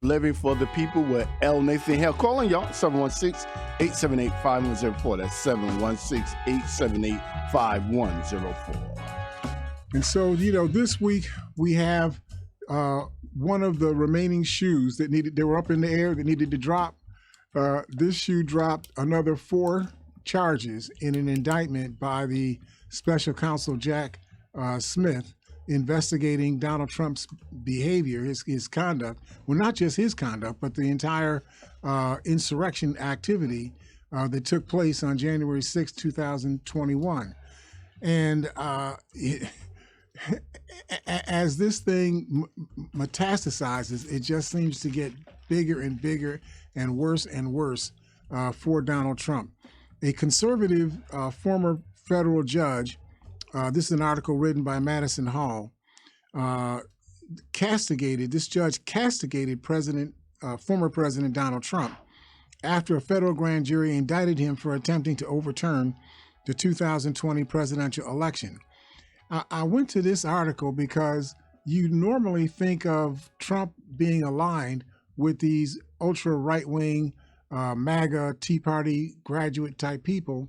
Living for the People with L. Nathan Hale. Calling y'all, 716-878-5104. That's 716-878-5104. And so, this week we have one of the remaining shoes they were up in the air that needed to drop. This shoe dropped another 4 charges in an indictment by the special counsel Jack Smith, investigating Donald Trump's behavior, his conduct. Well, not just his conduct, but the entire insurrection activity that took place on January 6, 2021. And as this thing metastasizes, it just seems to get bigger and bigger and worse for Donald Trump. A conservative former federal judge, this is an article written by Madison Hall, this judge castigated former President Donald Trump after a federal grand jury indicted him for attempting to overturn the 2020 presidential election. I went to this article because you normally think of Trump being aligned with these ultra right-wing MAGA Tea Party graduate type people.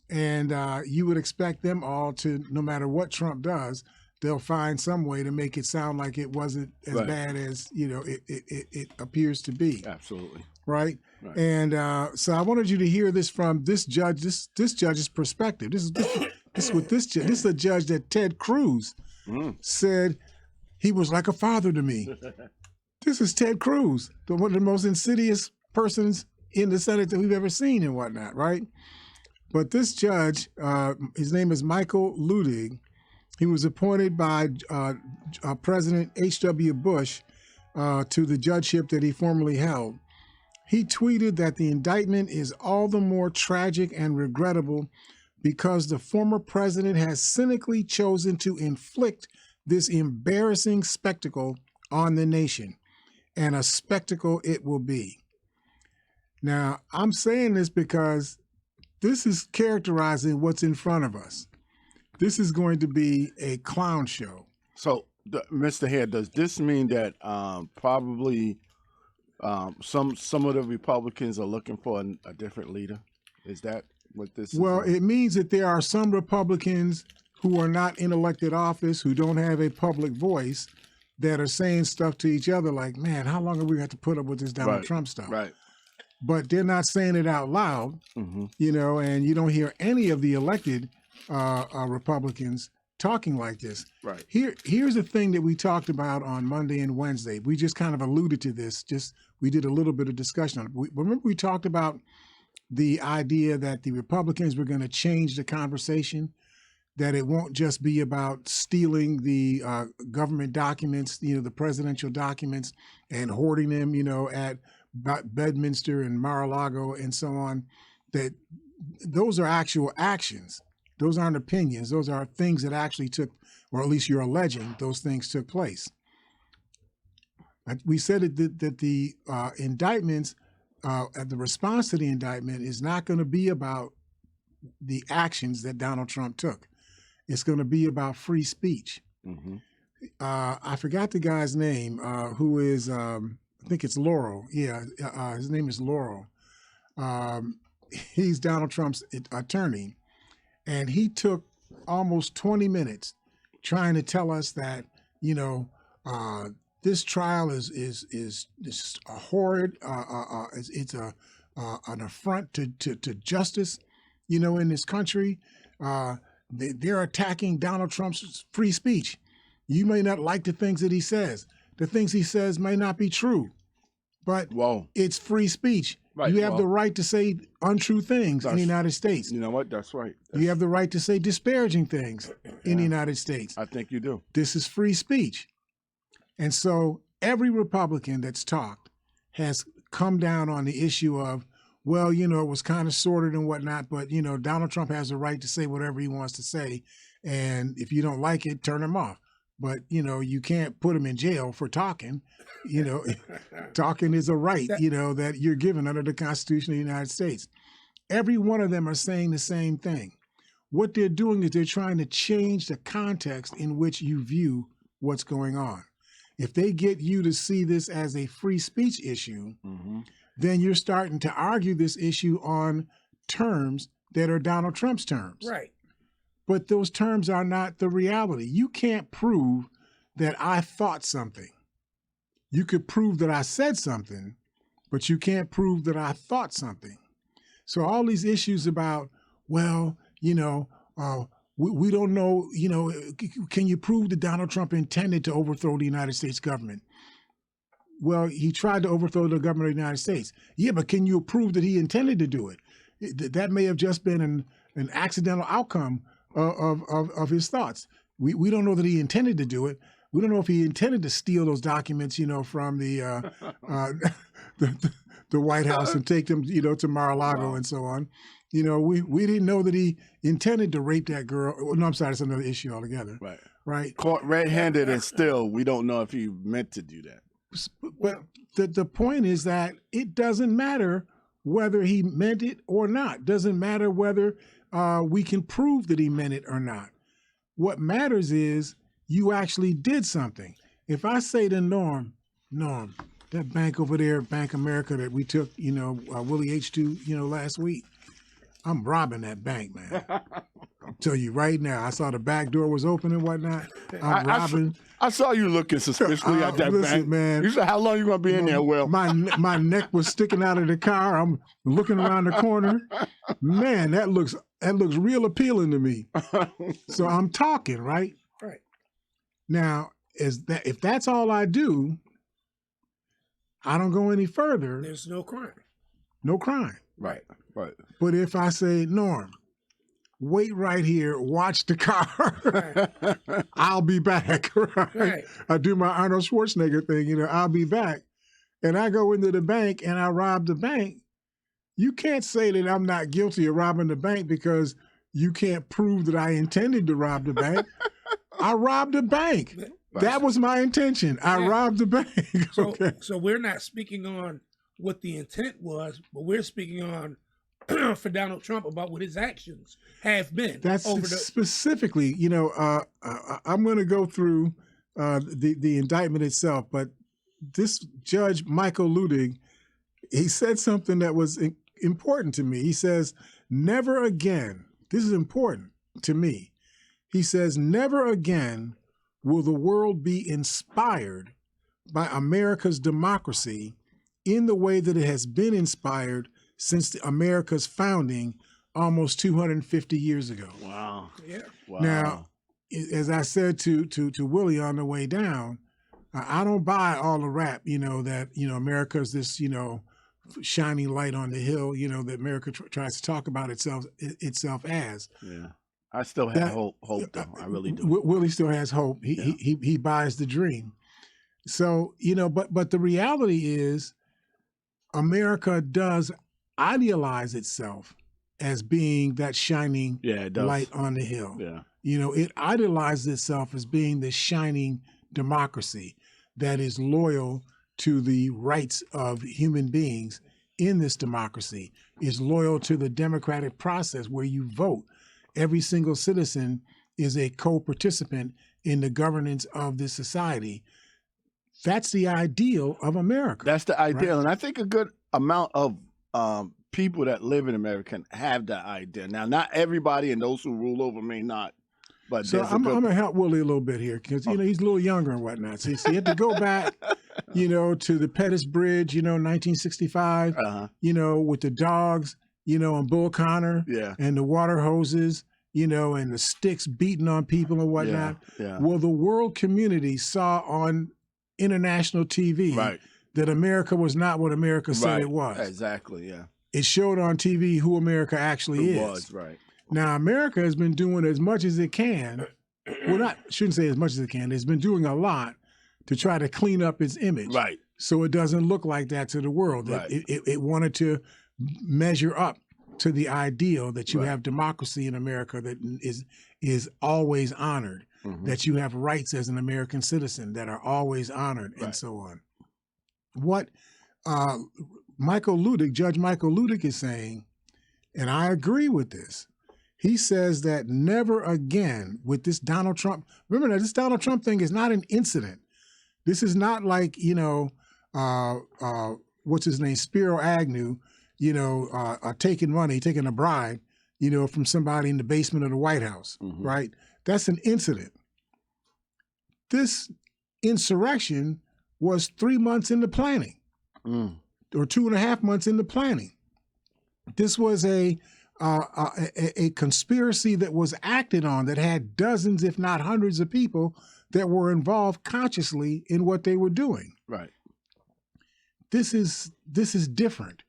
And you would expect them all to, no matter what Trump does, they'll find some way to make it sound like it wasn't as bad as, it appears to be. Absolutely. Right? And so I wanted you to hear this from this judge, this judge's perspective. This is a judge that Ted Cruz said he was like a father to me. This is Ted Cruz, one of the most insidious persons in the Senate that we've ever seen and whatnot, right? But this judge, his name is Michael Luttig. He was appointed by President H.W. Bush to the judgeship that he formerly held. He tweeted that the indictment is all the more tragic and regrettable because the former president has cynically chosen to inflict this embarrassing spectacle on the nation, and a spectacle it will be. Now, I'm saying this because this is characterizing what's in front of us. This is going to be a clown show. So, Mr. Hare, does this mean that probably some of the Republicans are looking for a different leader? Is that what this is? Well, it means that there are some Republicans who are not in elected office, who don't have a public voice, that are saying stuff to each other like, man, how long are we going to put up with this Donald Trump stuff? Right. But they're not saying it out loud, and you don't hear any of the elected Republicans talking like this. Right. Here's the thing that we talked about on Monday and Wednesday. We just kind of alluded to this. We did a little bit of discussion on it. Remember we talked about the idea that the Republicans were going to change the conversation, that it won't just be about stealing the government documents, the presidential documents, and hoarding them, at Bedminster and Mar-a-Lago and so on, that those are actual actions. Those aren't opinions. Those are things that actually took, or at least you're alleging those things took place. We said that the indictments, the response to the indictment is not going to be about the actions that Donald Trump took. It's going to be about free speech. I forgot the guy's name, who is, I think it's Laurel. Yeah, his name is Laurel. He's Donald Trump's attorney. And he took almost 20 minutes trying to tell us that, this trial is a horrid, it's an affront to justice, in this country. They're attacking Donald Trump's free speech. You may not like the things that he says. The things he says may not be true, but it's free speech. Right. You have the right to say untrue things in the United States. You know what? That's right. You have the right to say disparaging things in the United States. I think you do. This is free speech. And so every Republican that's talked has come down on the issue of, well, it was kind of sorted and whatnot, but, Donald Trump has the right to say whatever he wants to say. And if you don't like it, turn him off. But, you can't put him in jail for talking. Talking is a right, that you're given under the Constitution of the United States. Every one of them are saying the same thing. What they're doing is they're trying to change the context in which you view what's going on. if they get you to see this as a free speech issue, Mm-hmm. then you're starting to argue this issue on terms that are Donald Trump's terms. Right. But those terms are not the reality. You can't prove that I thought something. You could prove that I said something, but you can't prove that I thought something. So all these issues about, well, we don't know, can you prove that Donald Trump intended to overthrow the United States government? Well, he tried to overthrow the government of the United States. Yeah, but can you prove that he intended to do it? That may have just been an accidental outcome of his thoughts. We don't know that he intended to do it. We don't know if he intended to steal those documents, from the the White House and take them, to Mar-a-Lago and so on. We didn't know that he intended to rape that girl. No, I'm sorry, that's another issue altogether. Right. Right. Caught red-handed, and still we don't know if he meant to do that. But the point is that it doesn't matter whether he meant it or not. Doesn't matter whether we can prove that he meant it or not. What matters is you actually did something. If I say to Norm, that bank over there, Bank America that we took, Willie H. to, last week, I'm robbing that bank, man. I'll tell you right now, I saw the back door was open and whatnot. I'm robbing. I saw you looking suspiciously at that listen, bank. man. You said, how long you going to be in there, Will? My neck was sticking out of the car. I'm looking around the corner. Man, that looks real appealing to me. So I'm talking, right? Right. Now, if that's all I do, I don't go any further. There's no crime. No crime. Right. But if I say, Norm, wait right here, watch the car, Right. I'll be back. Right? Right. I do my Arnold Schwarzenegger thing, I'll be back. And I go into the bank and I rob the bank. You can't say that I'm not guilty of robbing the bank because you can't prove that I intended to rob the bank. I robbed the bank. That was my intention. I robbed the bank. Okay. So we're not speaking on what the intent was, but we're speaking on for Donald Trump about what his actions have been. That's specifically, I'm going to go through the indictment itself, but this Judge Michael Luttig, he said something that was important to me. He says, never again, this is important to me. He says, never again will the world be inspired by America's democracy in the way that it has been inspired since America's founding almost 250 years ago. Wow. Yeah. Wow. Now, as I said to Willie on the way down, I don't buy all the rap, that, America's this, shining light on the hill, that America tries to talk about itself as. Yeah. I still have hope though. I really do. Willie still has hope. He buys the dream. So, but the reality is America does idealize itself as being that shining light on the hill. Yeah. It idealizes itself as being the shining democracy that is loyal to the rights of human beings in this democracy, is loyal to the democratic process where you vote. Every single citizen is a co-participant in the governance of this society. That's the ideal of America. That's the ideal. Right? And I think a good amount of people that live in America have that idea. Now, not everybody, and those who rule over may not. But so I'm going to help Willie a little bit here because, he's a little younger and whatnot. So you have to go back, to the Pettus Bridge, 1965, with the dogs, and Bull Connor and the water hoses, and the sticks beating on people and whatnot. Yeah. Well, the world community saw on international TV that America was not what America said it was. Exactly, yeah. It showed on TV who America actually is. It was, right. Now, America has been doing as much as it can. Well, shouldn't say as much as it can. It's been doing a lot to try to clean up its image. Right. So it doesn't look like that to the world. Right. It wanted to measure up to the ideal that you have democracy in America that is always honored, that you have rights as an American citizen that are always honored, and so on. What Judge Michael Luttig is saying, and I agree with this, he says that never again with this Donald Trump, remember now, this Donald Trump thing is not an incident. This is not like, what's his name, Spiro Agnew, taking money, taking a bribe, from somebody in the basement of the White House, right? That's an incident. This insurrection was 3 months into planning, or 2.5 months into planning. This was a conspiracy that was acted on that had dozens, if not hundreds, of people that were involved consciously in what they were doing. Right. This is different.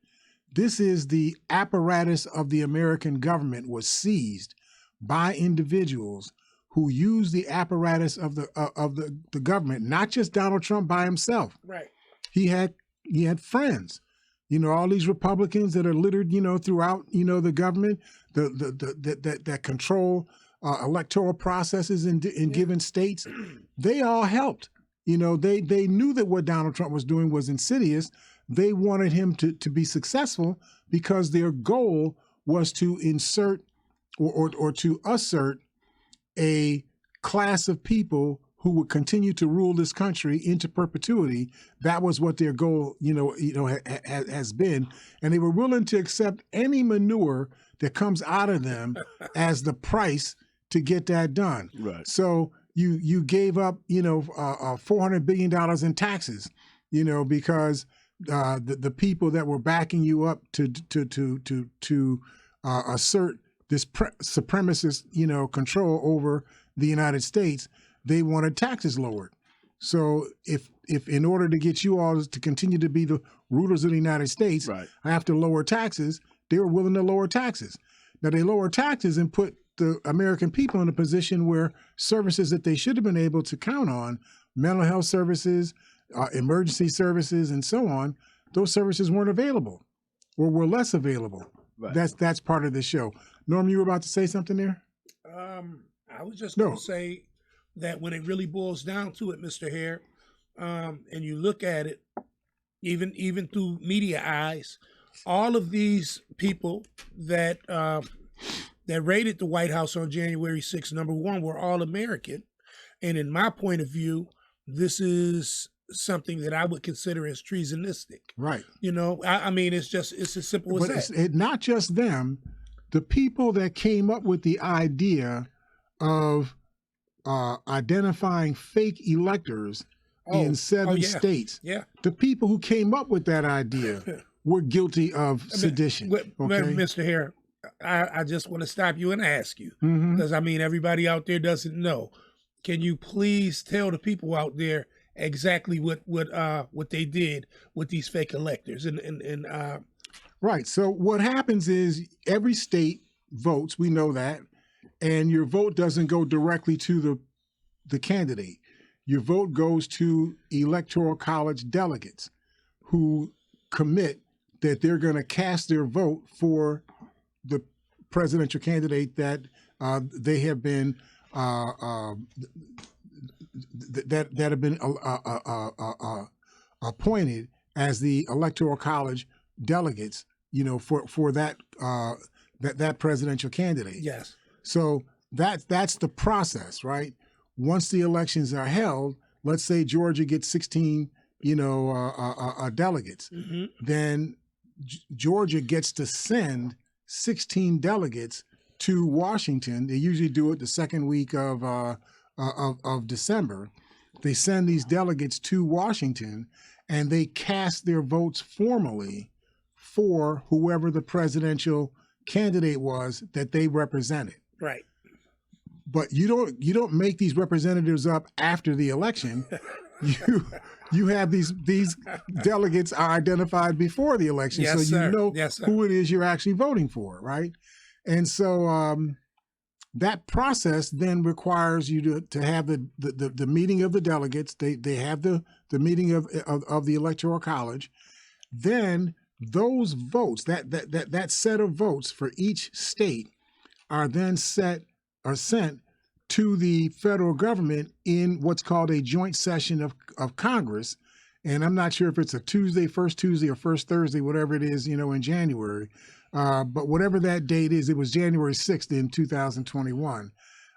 This is the apparatus of the American government was seized by individuals who used the apparatus of the government, not just Donald Trump by himself. Right. He had friends. All these Republicans that are littered, throughout, the government, that control electoral processes in given states, they all helped. They knew that what Donald Trump was doing was insidious. They wanted him to be successful because their goal was to insert or to assert a class of people who would continue to rule this country into perpetuity. That was what their goal, has been. And they were willing to accept any manure that comes out of them as the price to get that done. Right. So you gave up, $400 billion in taxes, because the people that were backing you up to assert this supremacist, control over the United States, they wanted taxes lowered. So if in order to get you all to continue to be the rulers of the United States, Right. I have to lower taxes, they were willing to lower taxes. Now they lower taxes and put the American people in a position where services that they should have been able to count on, mental health services, emergency services, and so on, those services weren't available or were less available. Right. That's part of the show. Norm, you were about to say something there? I was just going to say that when it really boils down to it, Mr. Hare, and you look at it, even through media eyes, all of these people that raided the White House on January 6th, number one, were all American. And in my point of view, this is something that I would consider as treasonistic. Right. I mean, it's as simple as that. But it's not just them. The people that came up with the idea of identifying fake electors in 7 states, the people who came up with that idea were guilty of sedition. Mr. Hare, I just want to stop you and ask you, because everybody out there doesn't know. Can you please tell the people out there exactly what they did with these fake electors? And Right. So what happens is every state votes. We know that, and your vote doesn't go directly to the candidate. Your vote goes to electoral college delegates who commit that they're going to cast their vote for the presidential candidate that they have been that have been appointed as the electoral college delegates, for that that presidential candidate. yes, So that's the process, right? Once the elections are held, let's say Georgia gets 16, delegates, then Georgia gets to send 16 delegates to Washington. They usually do it the second week of December. They send these delegates to Washington, and they cast their votes formally for whoever the presidential candidate was that they represented. right. But you don't make these representatives up after the election. You have these delegates are identified before the election, Yes, so you sir. know Yes, sir. who it is you're actually voting for, right? And so that process then requires you to have the meeting of the delegates. They have the meeting of the Electoral College. Then those votes, that set of votes for each state, are then sent to the federal government in what's called a joint session of Congress. And I'm not sure if it's a Tuesday, first Tuesday or first Thursday, whatever it is, in January. But whatever that date is, it was January 6th in 2021.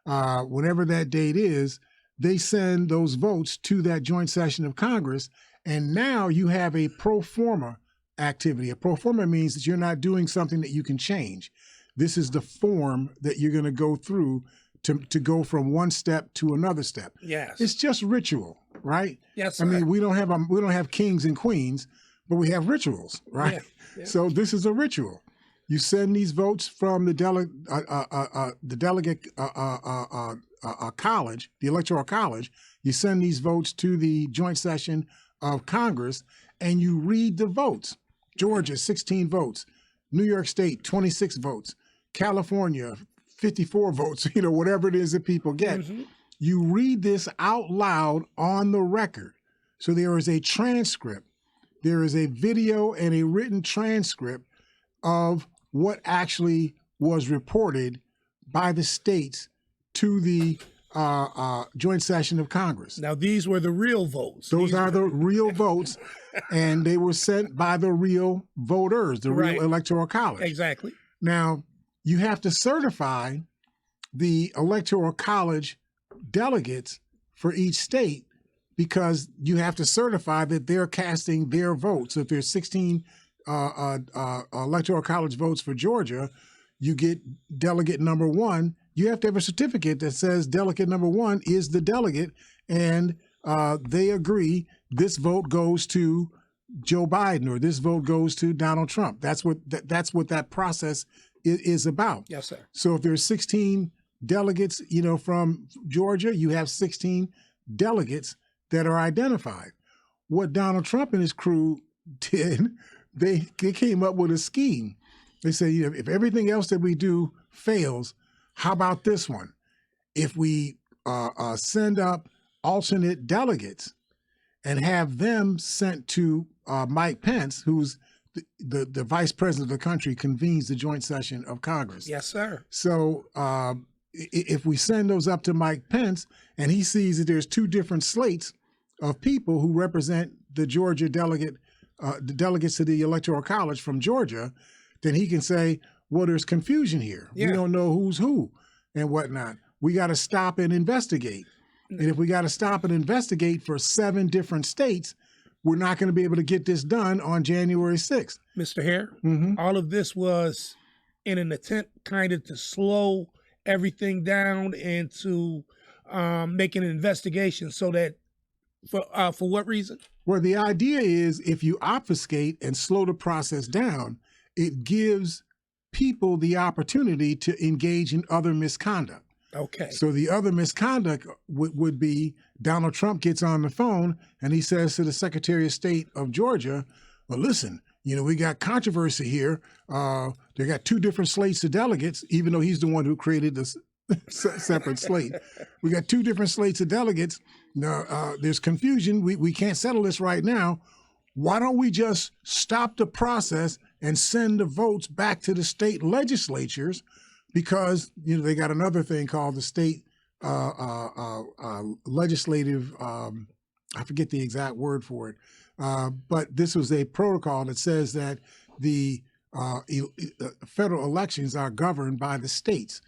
Whatever that date is, they send those votes to that joint session of Congress. And now you have a pro forma activity. A pro forma means that you're not doing something that you can change. This is the form that you're going to go through to go from one step to another step. Yes. It's just ritual, right? Yes, I sir. mean, we don't have kings and queens, but we have rituals, right? Yeah, yeah. So this is a ritual. You send these votes from the delegate college, the electoral college. You send these votes to the joint session of Congress, and you read the votes. Georgia, 16 votes. New York State, 26 votes. California, 54 votes, whatever it is that people get. Mm-hmm. You read this out loud on the record. So there is a transcript. There is a video and a written transcript of what actually was reported by the states to the joint session of Congress. Now, these were the real votes. Those are the real votes, and they were sent by the real voters, the real electoral college. Exactly. Now, you have to certify the electoral college delegates for each state because you have to certify that they're casting their votes. So if there's 16 electoral college votes for Georgia, you get delegate number one. You have to have a certificate that says delegate number one is the delegate, and they agree this vote goes to Joe Biden or this vote goes to Donald Trump. That's what that process is about. Yes, sir. So if there's 16 delegates, from Georgia, you have 16 delegates that are identified. What Donald Trump and his crew did, they came up with a scheme. They said, if everything else that we do fails, how about this one? If we send up alternate delegates and have them sent to Mike Pence, who's the vice president of the country, convenes the joint session of Congress. Yes, sir. So if we send those up to Mike Pence and he sees that there's two different slates of people who represent the Georgia the delegates to the Electoral College from Georgia, then he can say, well, there's confusion here. Yeah. We don't know who's who and whatnot. We got to stop and investigate. And if we got to stop and investigate for 7 different states, we're not going to be able to get this done on January 6th. Mr. Hare, all of this was in an attempt kind of to slow everything down and to make an investigation so that for what reason? Well, the idea is if you obfuscate and slow the process down, it gives people the opportunity to engage in other misconduct. Okay. So the other misconduct would be Donald Trump gets on the phone and he says to the Secretary of State of Georgia, well, listen, we got controversy here. They got 2 different slates of delegates, even though he's the one who created this separate slate. We got 2 different slates of delegates. Now, there's confusion. We can't settle this right now. Why don't we just stop the process and send the votes back to the state legislatures? Because they got another thing called the state legislative. I forget the exact word for it, but this was a protocol that says that the federal elections are governed by the states,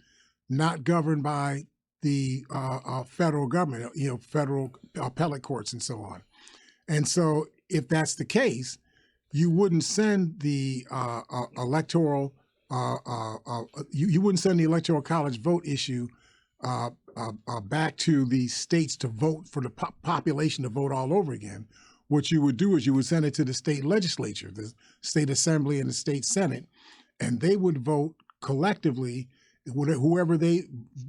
not governed by the federal government. Federal appellate courts and so on. And so, if that's the case, you wouldn't send the electoral. You wouldn't send the Electoral College vote issue back to the states to vote for the population to vote all over again. What you would do is you would send it to the state legislature, the state assembly and the state senate, and they would vote collectively. Whoever they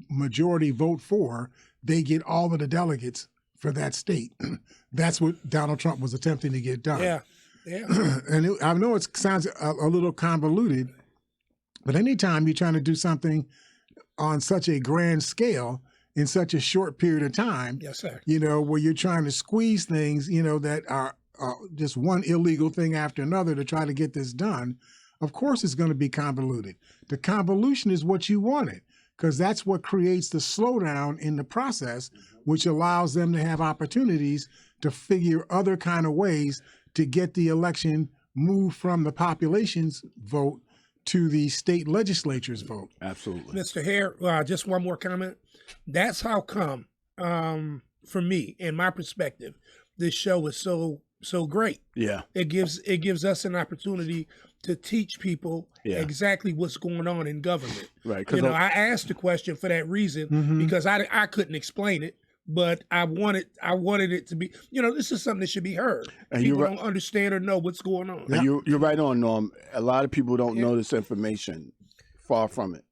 majority vote for, they get all of the delegates for that state. That's what Donald Trump was attempting to get done. Yeah. And I know it sounds a little convoluted, but anytime you're trying to do something on such a grand scale in such a short period of time, yes, sir. Where you're trying to squeeze things, that are just one illegal thing after another to try to get this done, of course it's going to be convoluted. The convolution is what you wanted, because that's what creates the slowdown in the process, which allows them to have opportunities to figure other kind of ways to get the election moved from the population's vote to the state legislature's vote. Absolutely. Mr. Hare, just one more comment. That's how come for me, in my perspective, this show is so great. Yeah. It gives us an opportunity to teach people exactly what's going on in government. Right. You know, I asked the question for that reason because I couldn't explain it, but I wanted it to be. You know, this is something that should be heard. And People don't understand or know what's going on. And you're right on, Norm. A lot of people don't know this information. Far from it.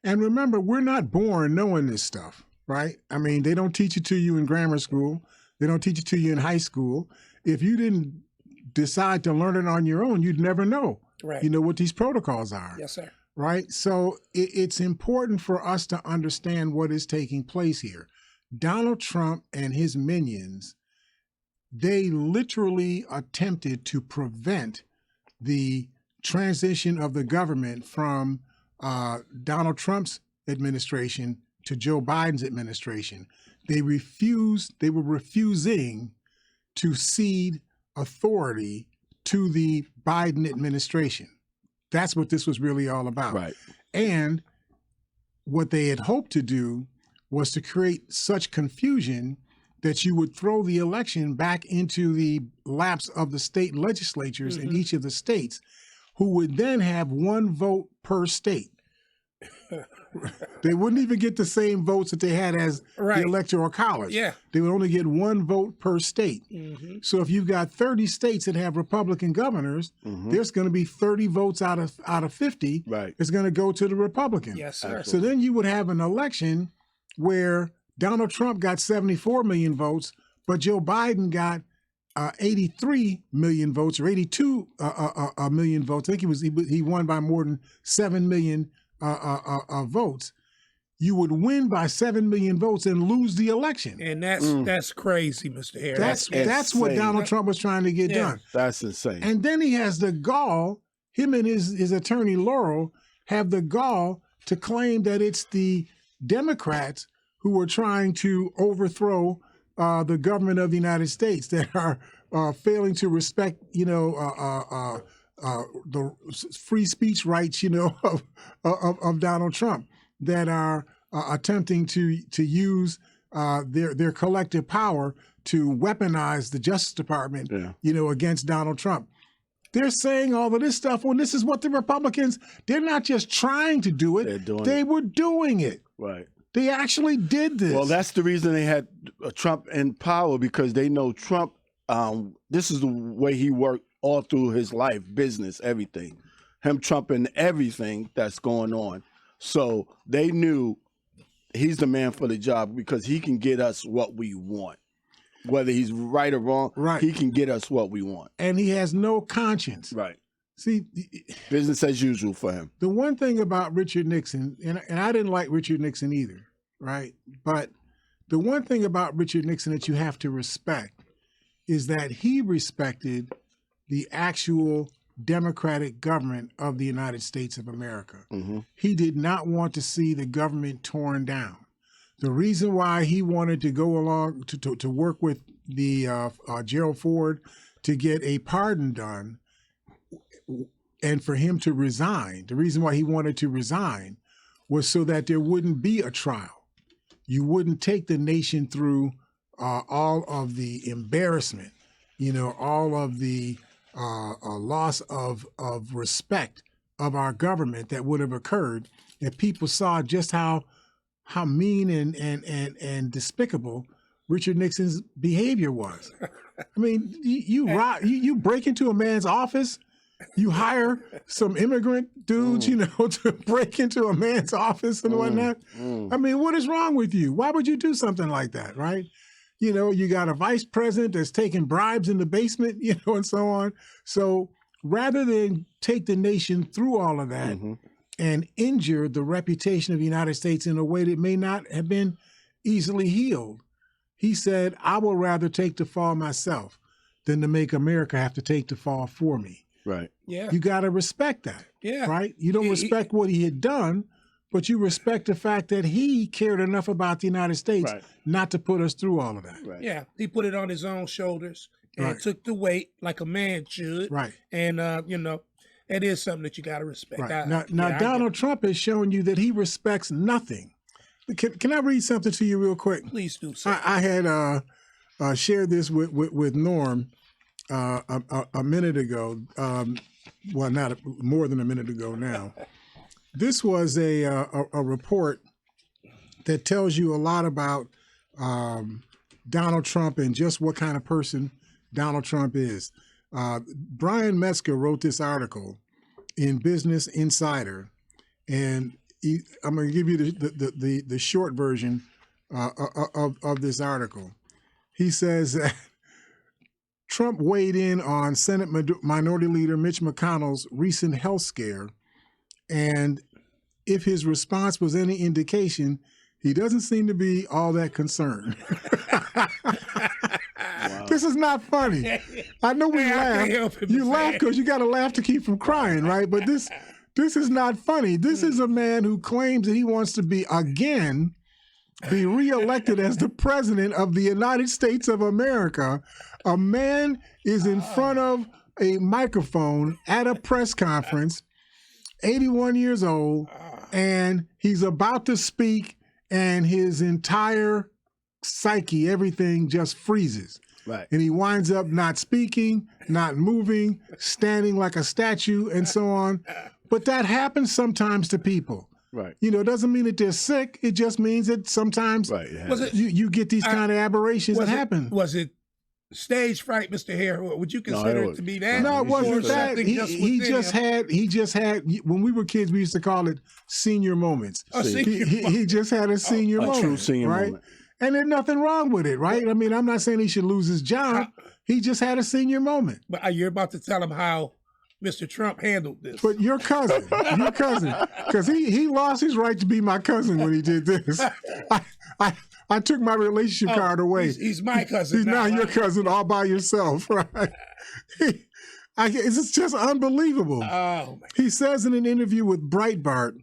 And remember, we're not born knowing this stuff, right? I mean, they don't teach it to you in grammar school. They don't teach it to you in high school. If you didn't decide to learn it on your own, you'd never know. Right. You know what these protocols are. Yes, sir. Right? So it's important for us to understand what is taking place here. Donald Trump and his minions, they literally attempted to prevent the transition of the government from Donald Trump's administration to Joe Biden's administration. They were refusing to cede authority to the Biden administration. That's what this was really all about. Right. And what they had hoped to do was to create such confusion that you would throw the election back into the laps of the state legislatures in each of the states, who would then have one vote per state. They wouldn't even get the same votes that they had as the Electoral College. Yeah. They would only get one vote per state. So if you've got 30 states that have Republican governors, there's going to be 30 votes out of 50 that's going to go to the Republican. Yes, sir. So then you would have an election where Donald Trump got 74 million votes, but Joe Biden got 83 million votes or 82 million votes. I think he won by more than 7 million votes. You would win by 7 million votes and lose the election. And that's crazy, Mr. Harris. That's what Donald Trump was trying to get done. That's insane. And then he has the gall, him and his attorney Laurel have the gall to claim that it's the Democrats who are trying to overthrow the government of the United States, that are failing to respect, the free speech rights, of Donald Trump, that are attempting to use their collective power to weaponize the Justice Department, against Donald Trump. They're saying all of this stuff when this is what the Republicans, they're not just trying to do it, they were doing it. Right. They actually did this. Well, that's the reason they had Trump in power, because they know Trump, this is the way he worked all through his life, business, everything. Him trumping everything that's going on. So they knew he's the man for the job because he can get us what we want. Whether he's right or wrong, he can get us what we want. And he has no conscience. Right. See, business as usual for him. The one thing about Richard Nixon, and I didn't like Richard Nixon either, right? But the one thing about Richard Nixon that you have to respect is that he respected the actual democratic government of the United States of America. He did not want to see the government torn down. The reason why he wanted to go along to work with the Gerald Ford to get a pardon done, and for him to resign, the reason why he wanted to resign was so that there wouldn't be a trial. You wouldn't take the nation through all of the embarrassment, all of the loss of respect of our government that would have occurred if people saw just how mean and despicable Richard Nixon's behavior was. I mean, you break into a man's office, you hire some immigrant dudes, to break into a man's office and whatnot. I mean, what is wrong with you? Why would you do something like that, right? You got a vice president that's taking bribes in the basement, and so on. So rather than take the nation through all of that and injure the reputation of the United States in a way that may not have been easily healed, he said, I will rather take the fall myself than to make America have to take the fall for me. Right. Yeah. You got to respect that. Yeah. Right? You don't respect what he had done, but you respect the fact that he cared enough about the United States not to put us through all of that. Right. Yeah. He put it on his own shoulders and took the weight like a man should. Right. And, it is something that you got to respect. Right. Now Donald Trump has shown you that he respects nothing. Can I read something to you real quick? Please do, sir. I had shared this with Norm a minute ago. Well, not more than a minute ago now. This was a report that tells you a lot about Donald Trump and just what kind of person Donald Trump is. Brian Metzger wrote this article in Business Insider, and I'm going to give you the short version of this article. He says that Trump weighed in on Senate Minority Leader Mitch McConnell's recent health scare, and if his response was any indication, he doesn't seem to be all that concerned. Wow. This is not funny. I know we Hey, I laugh. can't help it, You Mr. laugh Ed. because you got to laugh to keep from crying, right? But this is not funny. This is a man who claims that he wants to be reelected as the president of the United States of America. A man is in front of a microphone at a press conference, 81 years old, and he's about to speak, and his entire psyche, everything just freezes. Right. And he winds up not speaking, not moving, standing like a statue, and so on. But that happens sometimes to people. Right. You know, it doesn't mean that they're sick. It just means that sometimes Right. it Was happens. it you get these kind of aberrations that happen. Was it stage fright, Mr. Hare? Would you consider it was- to be that? No, it Or wasn't that. something He within just him? had, when we were kids, we used to call it senior moments. A See, senior He just had a senior a moment. true senior right? moment. And there's nothing wrong with it, right? I mean, I'm not saying he should lose his job. He just had a senior moment. But you're about to tell him how Mr. Trump handled this. But your cousin, because he lost his right to be my cousin when he did this. I took my relationship card away. He's my cousin. He's now right? your cousin all by yourself, right? It's just unbelievable. Oh, my. He says in an interview with Breitbart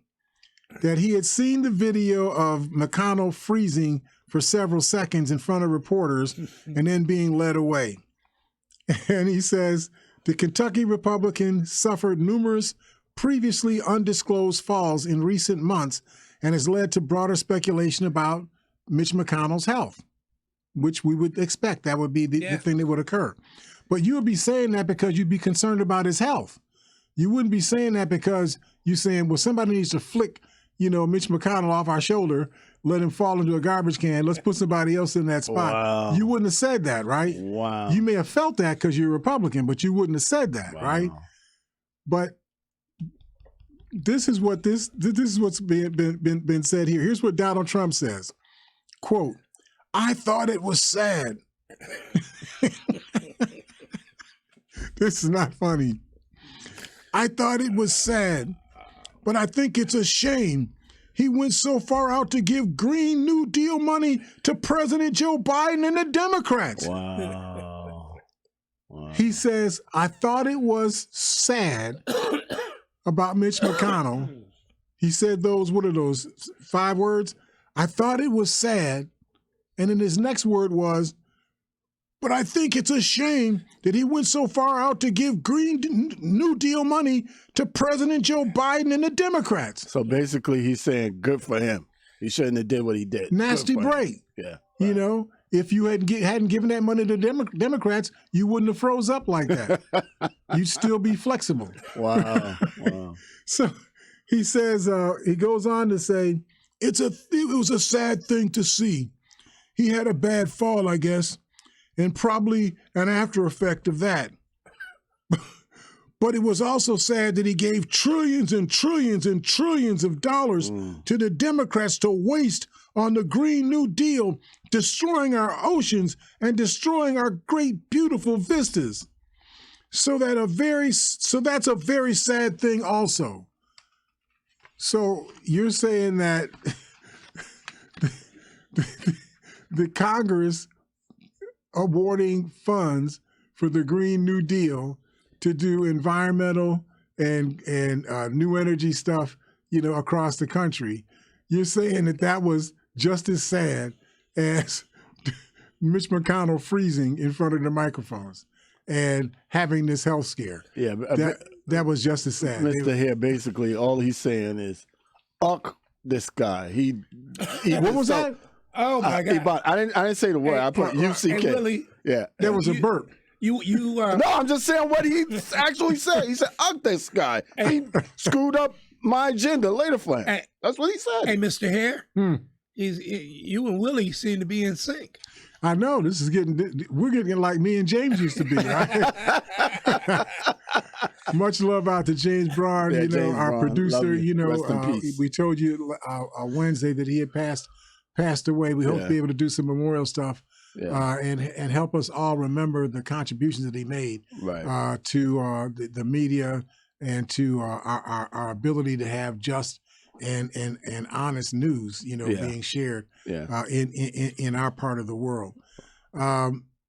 that he had seen the video of McConnell freezing for several seconds in front of reporters and then being led away. And he says the Kentucky Republican suffered numerous previously undisclosed falls in recent months and has led to broader speculation about Mitch McConnell's health, which we would expect that would be the thing that would occur. But you would be saying that because you'd be concerned about his health. You wouldn't be saying that because you're saying, well, somebody needs to flick, Mitch McConnell off our shoulder, let him fall into a garbage can. Let's put somebody else in that spot. Wow. You wouldn't have said that, right? Wow. You may have felt that because you're a Republican, but you wouldn't have said that, right? But this is what this is what's been said here. Here's what Donald Trump says. Quote, I thought it was sad. This is not funny. I thought it was sad, but I think it's a shame he went so far out to give Green New Deal money to President Joe Biden and the Democrats. Wow. Wow. He says, I thought it was sad about Mitch McConnell. He said what are those 5 words? I thought it was sad. And then his next word was, but I think it's a shame that he went so far out to give Green New Deal money to President Joe Biden and the Democrats. So basically, he's saying good for him. He shouldn't have did what he did. Nasty Good for him. break. Yeah. If you hadn't given that money to Democrats, you wouldn't have froze up like that. You'd still be flexible. Wow. Wow. So he says, he goes on to say, it was a sad thing to see. He had a bad fall, I guess, and probably an after effect of that. But it was also sad that he gave trillions and trillions and trillions of dollars to the Democrats to waste on the Green New Deal, destroying our oceans and destroying our great, beautiful vistas. So that's a very sad thing also. So you're saying that the Congress awarding funds for the Green New Deal to do environmental and new energy stuff, across the country. You're saying that was just as sad as Mitch McConnell freezing in front of the microphones and having this health scare. Yeah. That was just as sad. Mr. Hare, basically, all he's saying is, this guy. He What was that? Oh my God! I didn't say the word. I put UCK. Hey, Willie, Yeah. That was a burp. you No, I'm just saying what he actually said. He said, this guy. He screwed up my agenda later for him. Hey. That's what he said. Hey, Mr. Hare, you and Willie seem to be in sync. I know we're getting like me and James used to be, right? Much love out to James Braun, Yeah, James our Braun. producer. Love you. Rest in peace. We told you Wednesday that he had passed away. We hope to be able to do some memorial stuff and help us all remember the contributions that he made to the media and to our ability to have just and honest news, being shared in our part of the world.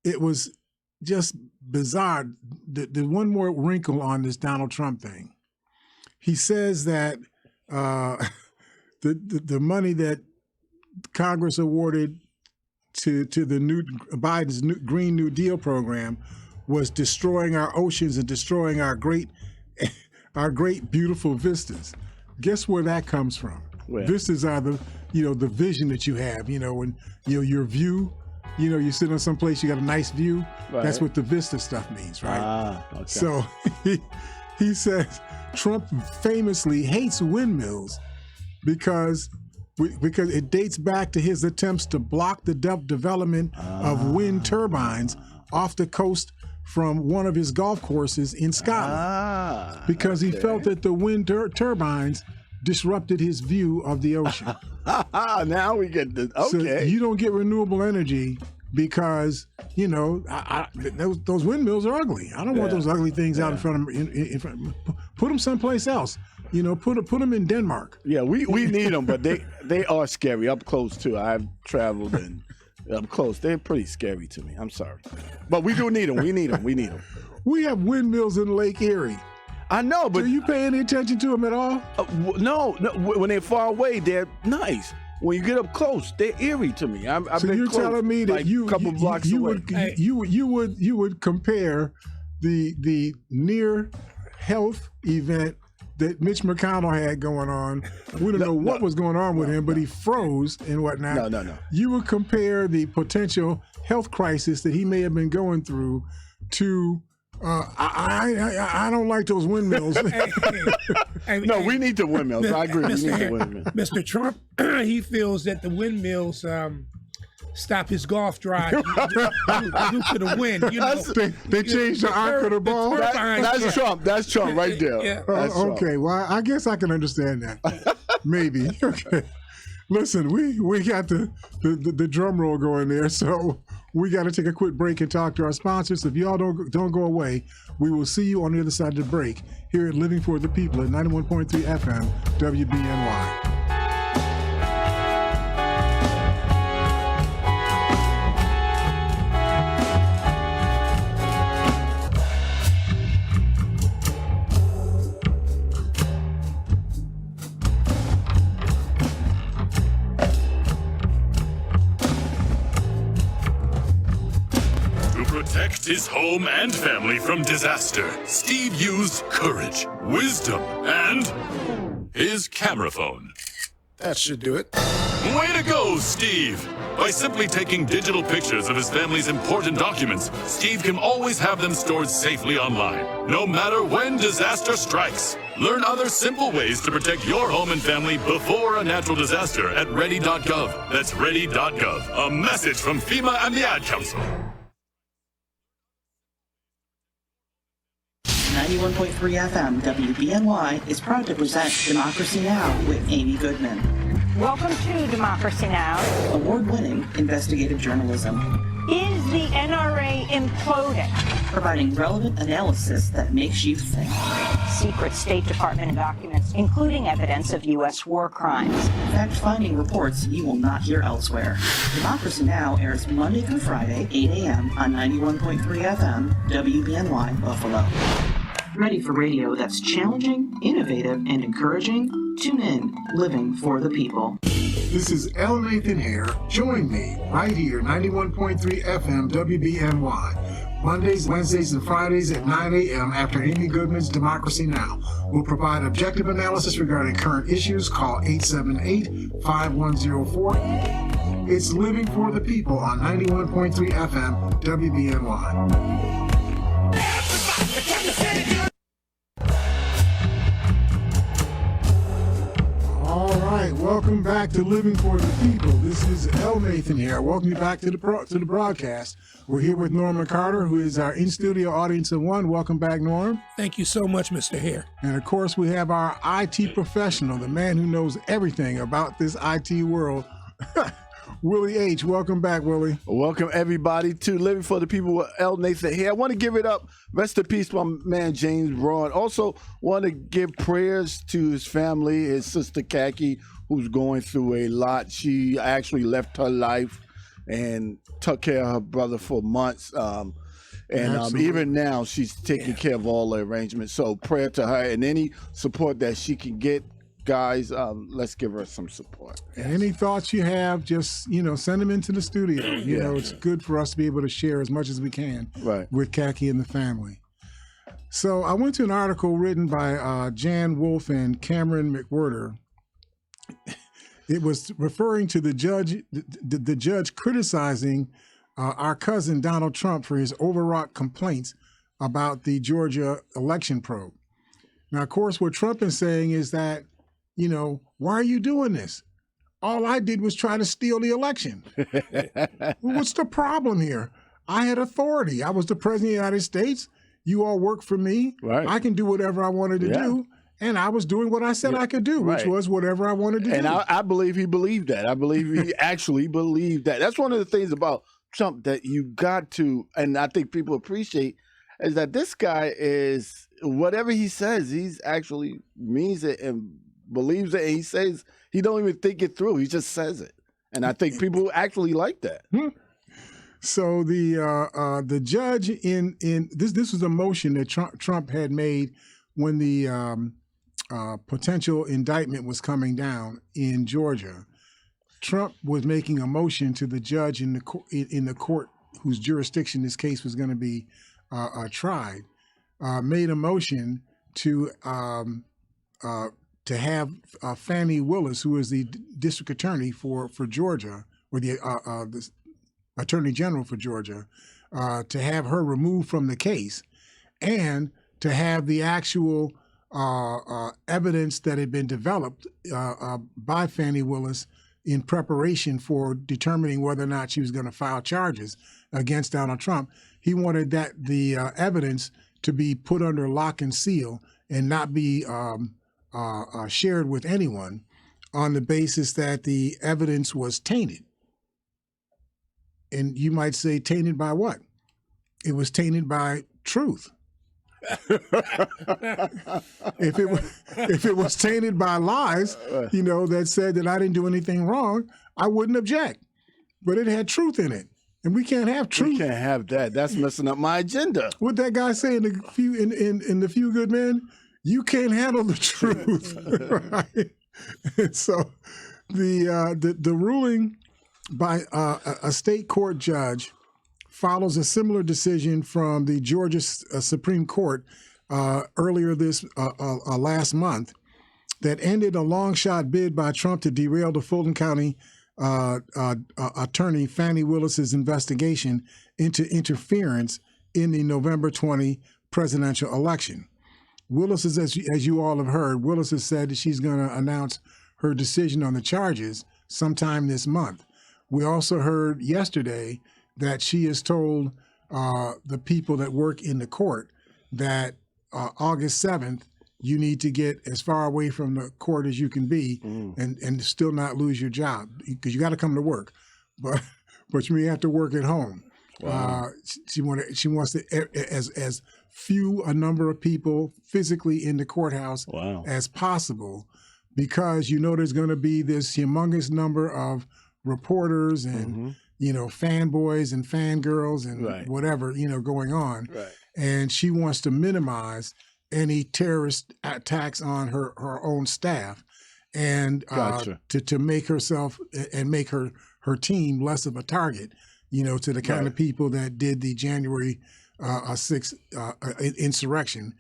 It was just bizarre. The one more wrinkle on this Donald Trump thing. He says that the money that Congress awarded to the Biden's Green New Deal program was destroying our oceans and destroying our great beautiful vistas. Guess where that comes from? Where? Vistas are the vision that you have, when your view, you sit on some place, you got a nice view. Right. That's what the vista stuff means, right? Okay. So he says Trump famously hates windmills because it dates back to his attempts to block the development of wind turbines off the coast from one of his golf courses in Scotland because he felt that the wind turbines disrupted his view of the ocean. Now we get the So you don't get renewable energy because those windmills are ugly. I don't want those ugly things out in front of me. Put them someplace else. Put them in Denmark. Yeah, we need them, but they are scary up close too. I've traveled and up close. They're pretty scary to me. I'm sorry, but we do need them. We need them. We have windmills in Lake Erie. I know, but are you paying any attention to them at all? No. When they're far away, they're nice. When you get up close, they're eerie to me. I've so been you're close, telling me that like a couple blocks away. You would compare the near health event that Mitch McConnell had going on. We don't know what was going on with him, but he froze and whatnot. No. You would compare the potential health crisis that he may have been going through to. I don't like those windmills. No, we need the windmills. I agree. We need the windmills. Mr. Trump, he feels that the windmills stop his golf drive due to the wind. They changed the arc of the ball. That's Trump. That's Trump right there. Yeah. Okay, well, I guess I can understand that. Maybe. Okay. Listen, we got the drum roll going there, so we got to take a quick break and talk to our sponsors. If y'all don't go away, we will see you on the other side of the break here at Living for the People at 91.3 FM WBNY. Protect his home and family from disaster, Steve used courage, wisdom, and his camera phone. That should do it. Way to go, Steve! By simply taking digital pictures of his family's important documents, Steve can always have them stored safely online, no matter when disaster strikes. Learn other simple ways to protect your home and family before a natural disaster at ready.gov. That's ready.gov. A message from FEMA and the Ad Council. 91.3 FM WBNY is proud to present Democracy Now! With Amy Goodman. Welcome to Democracy Now! Award-winning investigative journalism. Is the NRA imploding? Providing relevant analysis that makes you think. Secret State Department documents, including evidence of U.S. war crimes. Fact-finding reports you will not hear elsewhere. Democracy Now! Airs Monday through Friday, 8 a.m. on 91.3 FM WBNY Buffalo. Ready for radio that's challenging, innovative, and encouraging? Tune in, Living for the People. This is L. Nathan Hare. Join me right here, 91.3 FM WBNY. Mondays, Wednesdays, and Fridays at 9 a.m. after Amy Goodman's Democracy Now! We'll provide objective analysis regarding current issues. Call 878-5104. It's Living for the People on 91.3 FM WBNY. All right, welcome back to Living for the People. This is L. Nathan here. Welcome you back to the broadcast. We're here with Norman Carter, who is our in-studio audience of one. Welcome back, Norm. Thank you so much, Mr. Hare. And of course, we have our IT professional, the man who knows everything about this IT world, Willie H. Welcome back, Willie. Welcome, everybody, to Living for the People with L. Nathan here. I want to give it up. Rest in peace, my man, James Braun. Also want to give prayers to his family, his sister, Khaki, who's going through a lot. She actually left her life and took care of her brother for months. Even now, she's taking care of all the arrangements. So prayer to her and any support that she can get. Guys, let's give her some support. And any thoughts you have, just, send them into the studio. It's good for us to be able to share as much as we can with Khaki and the family. So I went to an article written by Jan Wolfe and Cameron McWhirter. It was referring to the judge criticizing our cousin Donald Trump for his overwrought complaints about the Georgia election probe. Now, of course, what Trump is saying is that, why are you doing this? All I did was try to steal the election. What's the problem here? I had authority. I was the president of the United States. You all work for me. Right. I can do whatever I wanted to do. And I was doing what I said I could do, which was whatever I wanted to do. And I believe he believed that. I believe he actually believed that. That's one of the things about Trump that you got to, and I think people appreciate, is that this guy is, whatever he says, he's actually means it and believes it, and he says he don't even think it through. He just says it, and I think people actually like that. So the judge in this was a motion that Trump had made when the potential indictment was coming down in Georgia. Trump was making a motion to the judge in the court whose jurisdiction this case was going to be tried. Made a motion to have Fani Willis, who is the district attorney for Georgia, or the attorney general for Georgia, to have her removed from the case, and to have the actual evidence that had been developed by Fani Willis in preparation for determining whether or not she was going to file charges against Donald Trump. He wanted the evidence to be put under lock and seal and not be shared with anyone, on the basis that the evidence was tainted. And you might say, tainted by what? It was tainted by truth. If it was tainted by lies, that said that I didn't do anything wrong, I wouldn't object. But it had truth in it. And we can't have truth. We can't have that. That's messing up my agenda. What that guy say in the Few Good Men? You can't handle the truth, right? And so the ruling by a state court judge follows a similar decision from the Georgia Supreme Court earlier this last month that ended a long shot bid by Trump to derail the Fulton County attorney Fani Willis's investigation into interference in the November 20 presidential election. Willis is, as you all have heard, Willis has said that she's going to announce her decision on the charges sometime this month. We also heard yesterday that she has told the people that work in the court that August 7th, you need to get as far away from the court as you can be and still not lose your job, because you got to come to work, but you may have to work at home. Wow. She wants to as few a number of people physically in the courthouse as possible, because there's going to be this humongous number of reporters and fanboys and fangirls and whatever going on, and she wants to minimize any terrorist attacks on her own staff, and to make herself and make her team less of a target, to the kind of people that did the January insurrection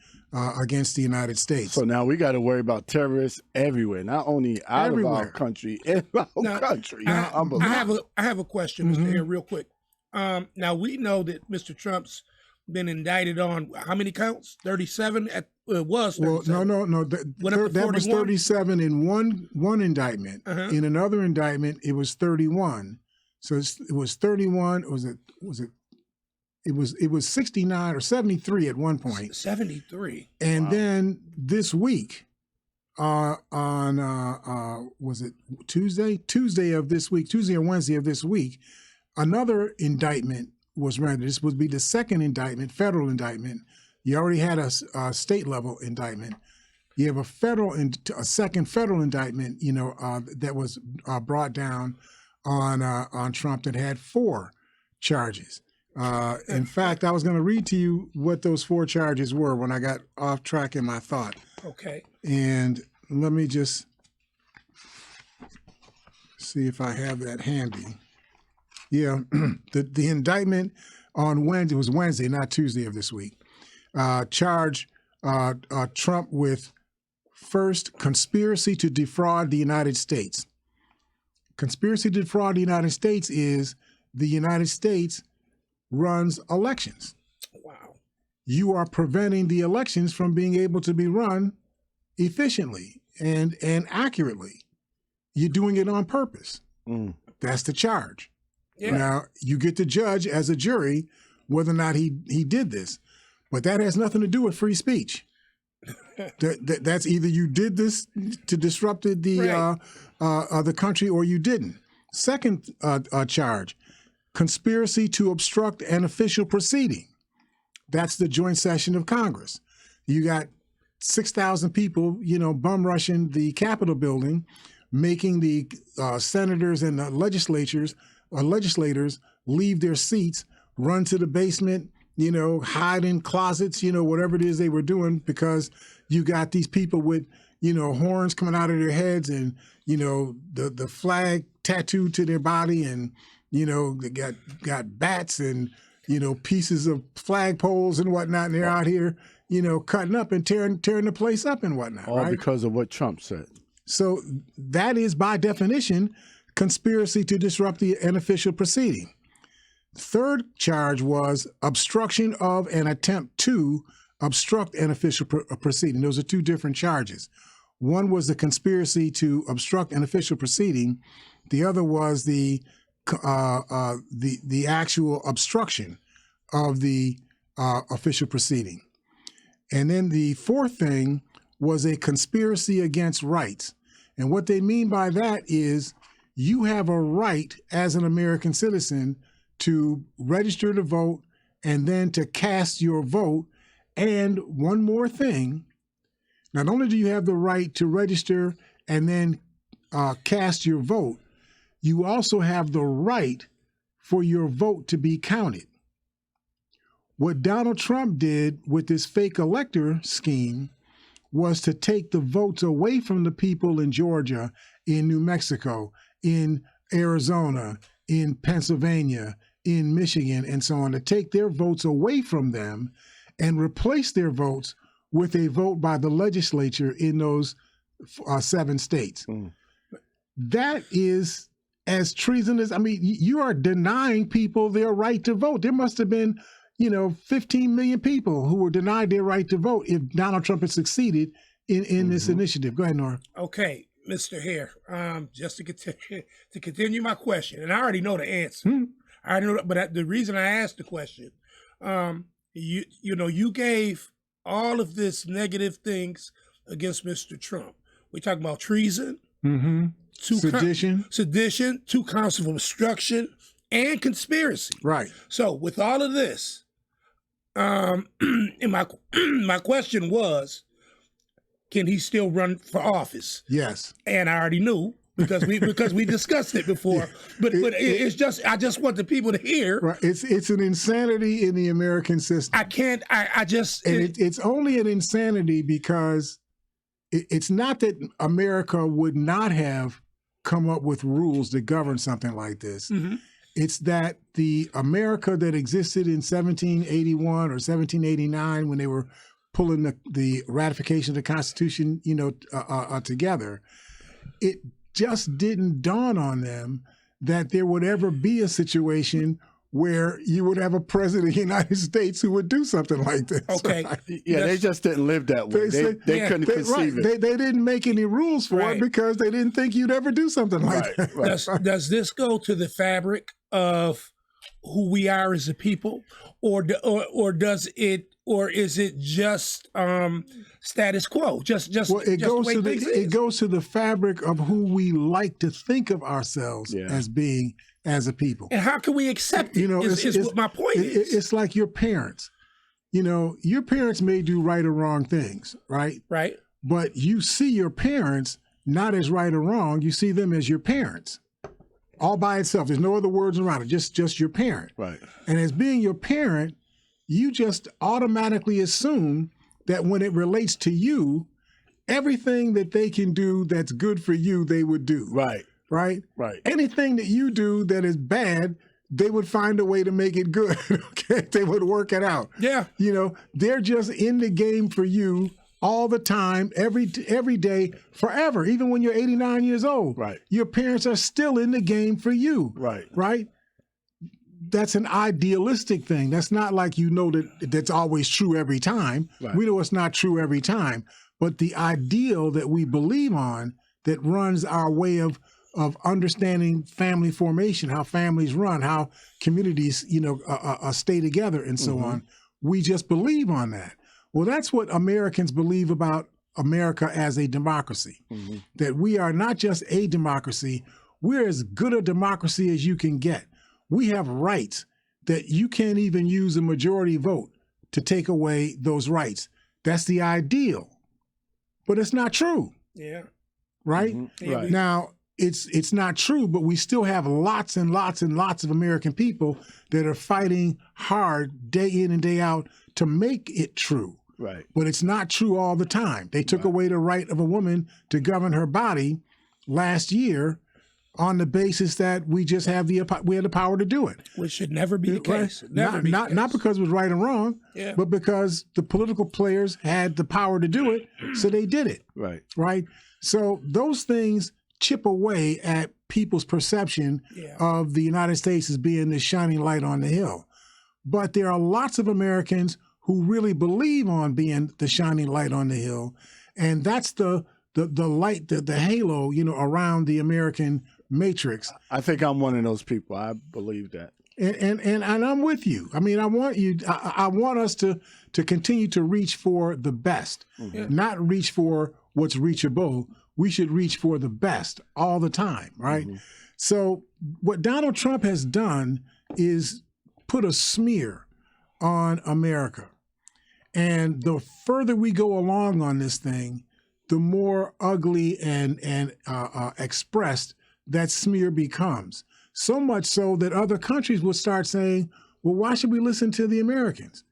against the United States. So now we got to worry about terrorists everywhere, not only out of our country, in our country. I have a question, Mr. Hare, real quick. Now we know that Mr. Trump's been indicted on how many counts? 37. It was 37. Well, no. That was 37 in one indictment. In another indictment, it was 31. So it was 31. It was 69 or 73 at one point. 73. And then this week, on was it Tuesday? Tuesday of this week, Tuesday or Wednesday of this week, another indictment was rendered. This would be the second indictment, federal indictment. You already had a state level indictment. You have a second federal indictment, that was brought down on Trump that had 4 charges. In fact, I was going to read to you what those 4 charges were when I got off track in my thought. Okay. And let me just see if I have that handy. Yeah, the indictment on Wednesday, it was Wednesday, not Tuesday of this week, charged Trump with first conspiracy to defraud the United States. Conspiracy to defraud the United States is the United States runs elections. Wow. You are preventing the elections from being able to be run efficiently and accurately. You're doing it on purpose. That's the charge. Yeah. Now, you get to judge as a jury whether or not he did this, but that has nothing to do with free speech. That's either you did this to disrupt the country or you didn't. Second charge, conspiracy to obstruct an official proceeding. That's the joint session of Congress. You got 6,000 people, bum rushing the Capitol building, making the senators and the legislators leave their seats, run to the basement, hide in closets, whatever it is they were doing, because you got these people with, horns coming out of their heads and, the flag tattooed to their body, and, they got bats and, pieces of flagpoles and whatnot, and they're out here, cutting up and tearing the place up and whatnot. All right? because of what Trump said. So that is, by definition, conspiracy to disrupt an official proceeding. Third charge was obstruction of an attempt to obstruct an official proceeding. Those are 2 different charges. One was the conspiracy to obstruct an official proceeding. The other was the actual obstruction of the official proceeding. And then the fourth thing was a conspiracy against rights. And what they mean by that is you have a right as an American citizen to register to vote and then to cast your vote. And one more thing, not only do you have the right to register and then cast your vote, you also have the right for your vote to be counted. What Donald Trump did with this fake elector scheme was to take the votes away from the people in Georgia, in New Mexico, in Arizona, in Pennsylvania, in Michigan, and so on, to take their votes away from them and replace their votes with a vote by the legislature in those 7 states. That is as treasonous. I mean, you are denying people their right to vote. There must have been, 15 million people who were denied their right to vote if Donald Trump had succeeded in this initiative. Go ahead, Nora. Okay, Mr. Hare, just to continue my question, and I already know the answer. I already know, but the reason I asked the question, you gave all of this negative things against Mr. Trump. We're talking about treason, sedition, 2 counts of obstruction, and conspiracy. Right. So with all of this, and my question was, can he still run for office? Yes. And I already knew because we discussed it before. But it's just, I just want the people to hear. Right. It's an insanity in the American system. It's only an insanity because it's not that America would not have come up with rules that govern something like this. It's that the America that existed in 1781 or 1789 when they were pulling the ratification of the Constitution, together, it just didn't dawn on them that there would ever be a situation where you would have a president of the United States who would do something like this. Okay. Right? Yeah, they just didn't live that way. They couldn't conceive it. They didn't make any rules for Right. it because they didn't think you'd ever do something like that. Right. Does this go to the fabric of who we are as a people, or does it, or is it just status quo? Just Well, it just goes the way to things it is? goes to the fabric of who we like to think of ourselves Yeah. as being as a people. And how can we accept it? You know, is what my point is. It's like your parents. You know, your parents may do right or wrong things, right? Right. But you see your parents not as right or wrong. You see them as your parents, all by itself. There's no other words around it. Just your parent. Right. And as being your parent, you just automatically assume that when it relates to you, everything that they can do that's good for you, they would do. Right. Right? Right. Anything that you do that is bad, they would find a way to make it good. Okay? They would work it out. Yeah. You know, they're just in the game for you all the time, every day, forever. Even when you're 89 years old. Right. Your parents are still in the game for you. Right. Right? That's an idealistic thing. That's not like that's always true every time. Right. We know it's not true every time. But the ideal that we believe on that runs our way of understanding family formation, how families run, how communities, stay together and so on. We just believe on that. Well, that's what Americans believe about America as a democracy, that we are not just a democracy, we're as good a democracy as you can get. We have rights that you can't even use a majority vote to take away those rights. That's the ideal, but it's not true, Yeah. right? Right. Now, it's not true, but we still have lots and lots and lots of American people that are fighting hard day in and day out to make it true. Right. But it's not true all the time. They took away the right of a woman to govern her body last year on the basis that we just have we had the power to do it. Which should never be the case. Right? Never be the Not case. because it was right or wrong, Yeah. but because the political players had the power to do it, so they did it. Right. Right? So those things chip away at people's perception Yeah. of the United States as being this shining light on the hill. But there are lots of Americans who really believe on being the shining light on the hill. And that's the light, the halo, around the American matrix. I think I'm one of those people. I believe that. And I'm with you. I mean, I want us to continue to reach for the best, not reach for what's reachable. We should reach for the best all the time, right? So what Donald Trump has done is put a smear on America. And the further we go along on this thing, the more ugly and expressed that smear becomes. So much so that other countries will start saying, well, why should we listen to the Americans?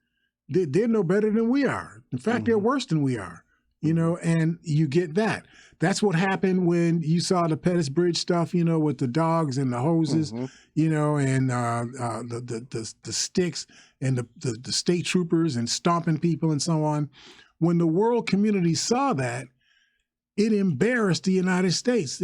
They're no better than we are. In fact, they're worse than we are, and you get that. That's what happened when you saw the Pettis Bridge stuff, with the dogs and the hoses, and the sticks and the state troopers and stomping people and so on. When the world community saw that, it embarrassed the United States.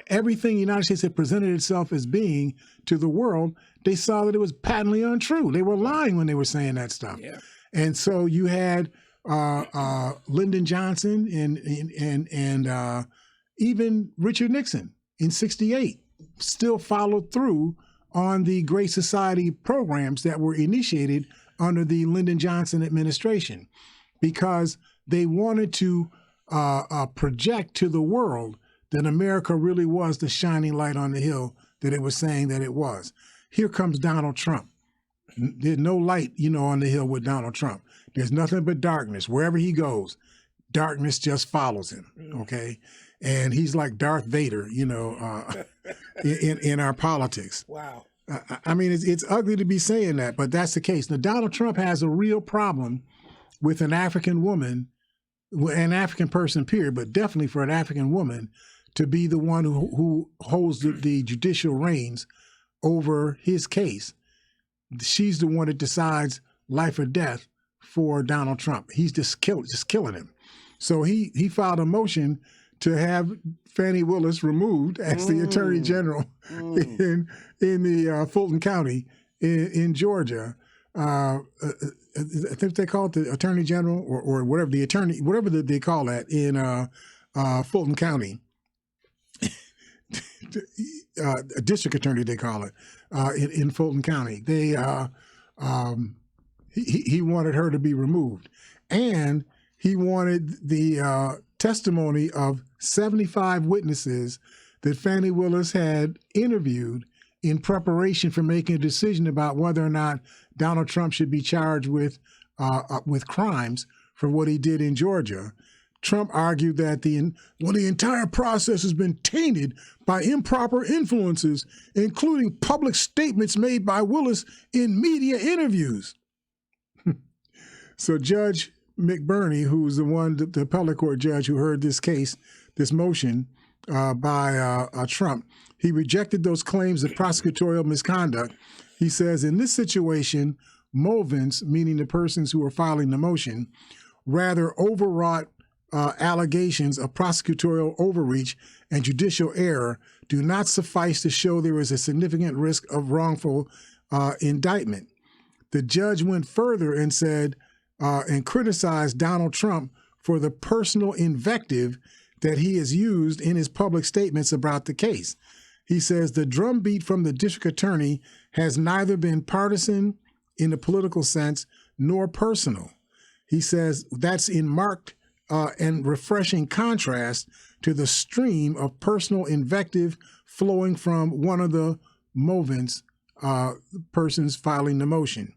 Everything the United States had presented itself as being to the world, they saw that it was patently untrue. They were lying when they were saying that stuff. Yeah. And so you had Lyndon Johnson and even Richard Nixon in '68 still followed through on the Great Society programs that were initiated under the Lyndon Johnson administration because they wanted to project to the world that America really was the shining light on the hill that it was saying that it was. Here comes Donald Trump. There's no light, on the hill with Donald Trump. There's nothing but darkness. Wherever he goes, darkness just follows him, okay? And he's like Darth Vader, in our politics. Wow. I mean, it's ugly to be saying that, but that's the case. Now, Donald Trump has a real problem with an African woman, an African person, period, but definitely for an African woman to be the one who holds the judicial reins over his case. She's the one that decides life or death for Donald Trump. He's just killing him. So he filed a motion to have Fani Willis removed as the Attorney General in the Fulton County in Georgia. I think they call it the Attorney General or whatever whatever they call that in Fulton County. A district attorney, they call it, in Fulton County. He wanted her to be removed, and he wanted the testimony of 75 witnesses that Fani Willis had interviewed in preparation for making a decision about whether or not Donald Trump should be charged with crimes for what he did in Georgia. Trump argued that the entire process has been tainted by improper influences, including public statements made by Willis in media interviews. So Judge McBurney, who was the appellate court judge who heard this case, this motion by Trump, he rejected those claims of prosecutorial misconduct. He says, in this situation, movants, meaning the persons who are filing the motion, rather overwrought allegations of prosecutorial overreach and judicial error do not suffice to show there is a significant risk of wrongful indictment. The judge went further and said, and criticized Donald Trump for the personal invective that he has used in his public statements about the case. He says the drumbeat from the district attorney has neither been partisan in the political sense nor personal. He says that's in marked and refreshing contrast to the stream of personal invective flowing from one of the movants, persons filing the motion.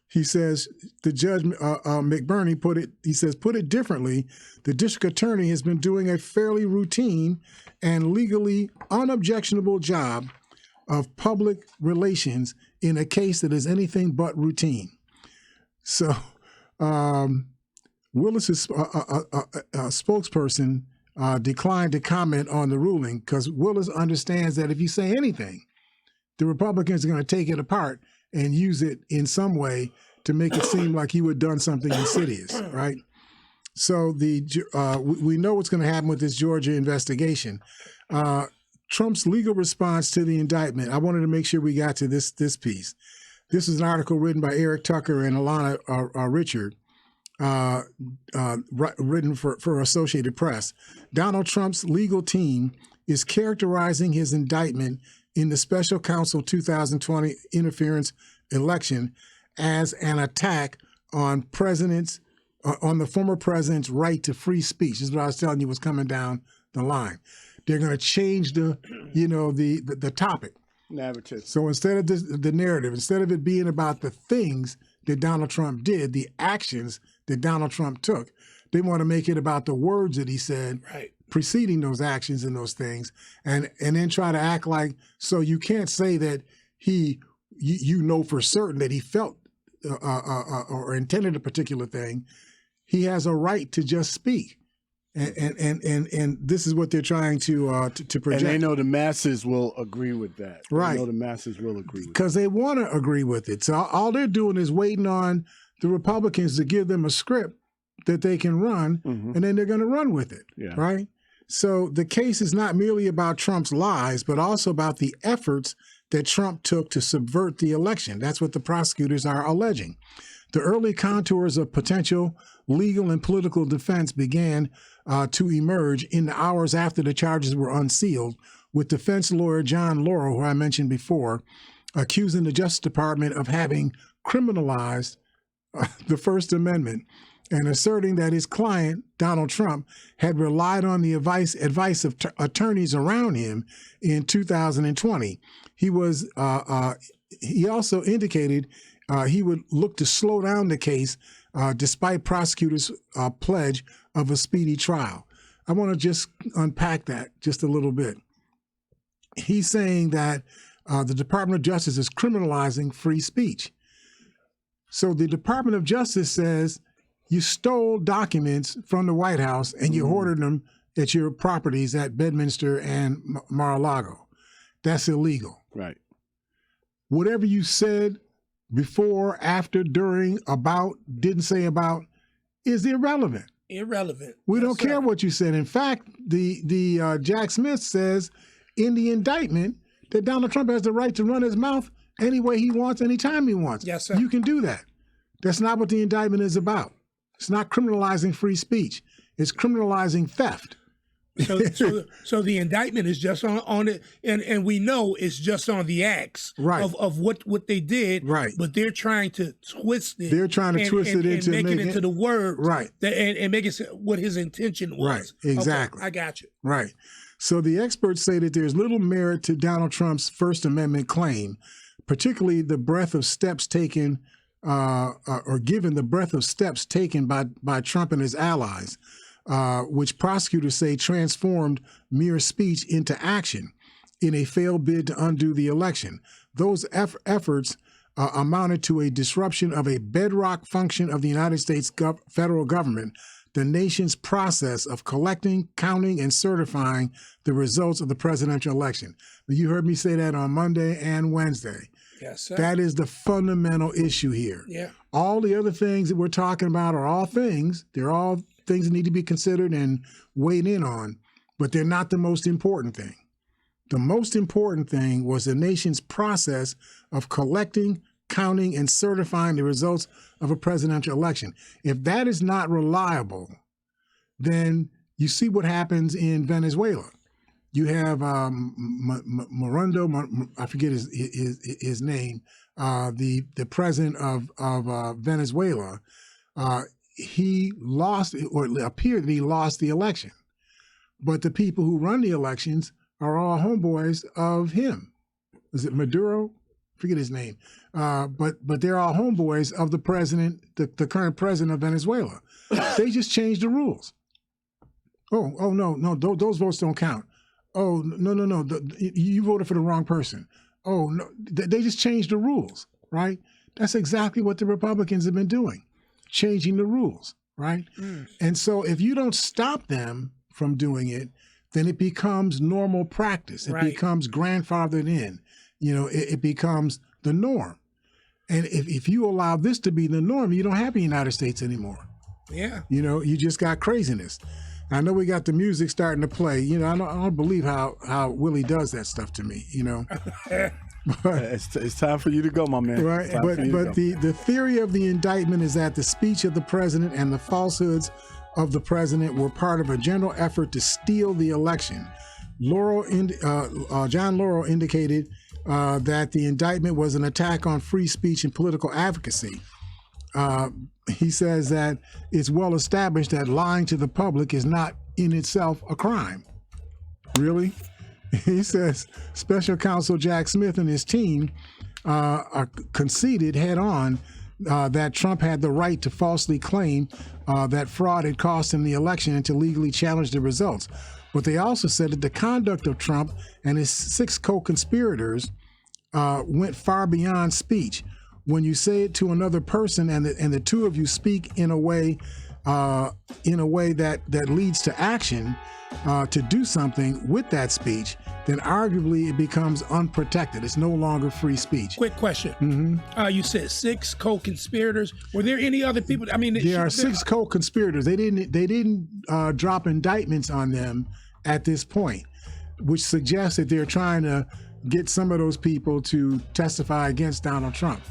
He says, the judge, McBurney, put it differently, the district attorney has been doing a fairly routine and legally unobjectionable job of public relations in a case that is anything but routine. So Willis's spokesperson declined to comment on the ruling because Willis understands that if you say anything, the Republicans are going to take it apart and use it in some way to make it seem like you had done something insidious, right? So we know what's going to happen with this Georgia investigation. Trump's legal response to the indictment, I wanted to make sure we got to this piece. This is an article written by Eric Tucker and Alana Richard, written for Associated Press. Donald Trump's legal team is characterizing his indictment in the special counsel 2020 interference election as an attack on the former president's right to free speech. This is what I was telling you was coming down the line. They're going to change the topic. Narrative. So instead of the narrative, instead of it being about the things that Donald Trump did, the actions that Donald Trump took, they want to make it about the words that he said preceding those actions and those things, and then try to act like, so you can't say that you know for certain that he felt or intended a particular thing. He has a right to just speak. And this is what they're trying to project. And they know the masses will agree with that. Right. They know the masses will agree with because they want to agree with it. So all they're doing is waiting on the Republicans to give them a script that they can run, and then they're going to run with it, right? So the case is not merely about Trump's lies, but also about the efforts that Trump took to subvert the election. That's what the prosecutors are alleging. The early contours of potential legal and political defense began to emerge in the hours after the charges were unsealed, with defense lawyer John Laurel, who I mentioned before, accusing the Justice Department of having criminalized the First Amendment and asserting that his client, Donald Trump, had relied on the advice of attorneys around him in 2020. He also indicated he would look to slow down the case despite prosecutors' pledge of a speedy trial. I want to just unpack that just a little bit. He's saying that the Department of Justice is criminalizing free speech. So the Department of Justice says you stole documents from the White House and you hoarded them at your properties at Bedminster and Mar-a-Lago. That's illegal. Right. whatever you said before, after, during, about, didn't say about, is irrelevant. Irrelevant. We Yes, don't care sir. what you said. In fact, the Jack Smith says in the indictment that Donald Trump has the right to run his mouth any way he wants, anytime he wants. Yes, sir. You can do that. That's not what the indictment is about. It's not criminalizing free speech. It's criminalizing theft. So the indictment is just on it, and we know it's just on the acts Right. of what they did. Right. But they're trying to twist it. They're trying to twist it into make it making into the word. Right. And make it what his intention was. Right, exactly. Okay, I got you. Right. So the experts say that there's little merit to Donald Trump's First Amendment claim, particularly the breadth of steps taken, or given the breadth of steps taken by Trump and his allies, which prosecutors say transformed mere speech into action in a failed bid to undo the election. Those efforts amounted to a disruption of a bedrock function of the United States federal government, the nation's process of collecting, counting, and certifying the results of the presidential election. You heard me say that on Monday and Wednesday. Yes, sir. That is the fundamental issue here. Yeah. All the other things that we're talking about are all things. They're all things that need to be considered and weighed in on, but they're not the most important thing. The most important thing was the nation's process of collecting, counting, and certifying the results of a presidential election. If that is not reliable, then you see what happens in Venezuela. You have Maduro, I forget his name, the president of Venezuela. He lost, or it appeared that he lost the election. But the people who run the elections are all homeboys of him. Is it Maduro? Forget his name. But they're all homeboys of the president, the current president of Venezuela. They just changed the rules. Oh no, those votes don't count. Oh, no, you voted for the wrong person. Oh, no, they just changed the rules, right? That's exactly what the Republicans have been doing, changing the rules, right? And so if you don't stop them from doing it, then it becomes normal practice. It becomes grandfathered in. It becomes the norm. And if you allow this to be the norm, you don't have the United States anymore. Yeah. You just got craziness. I know we got the music starting to play. I don't believe how Willie does that stuff to me. But, it's time for you to go, my man. right. But the theory of the indictment is that the speech of the president and the falsehoods of the president were part of a general effort to steal the election. John Laurel indicated that the indictment was an attack on free speech and political advocacy. He says that it's well established that lying to the public is not in itself a crime. Really? He says Special Counsel Jack Smith and his team conceded head on that Trump had the right to falsely claim that fraud had cost him the election and to legally challenge the results. But they also said that the conduct of Trump and his 6 co-conspirators went far beyond speech. When you say it to another person and the two of you speak in a way that leads to action, to do something with that speech, then arguably it becomes unprotected. It's no longer free speech. Quick question. You said 6 co-conspirators. Were there any other people? I mean, there are 6 co-conspirators. They didn't drop indictments on them at this point, which suggests that they're trying to get some of those people to testify against Donald Trump.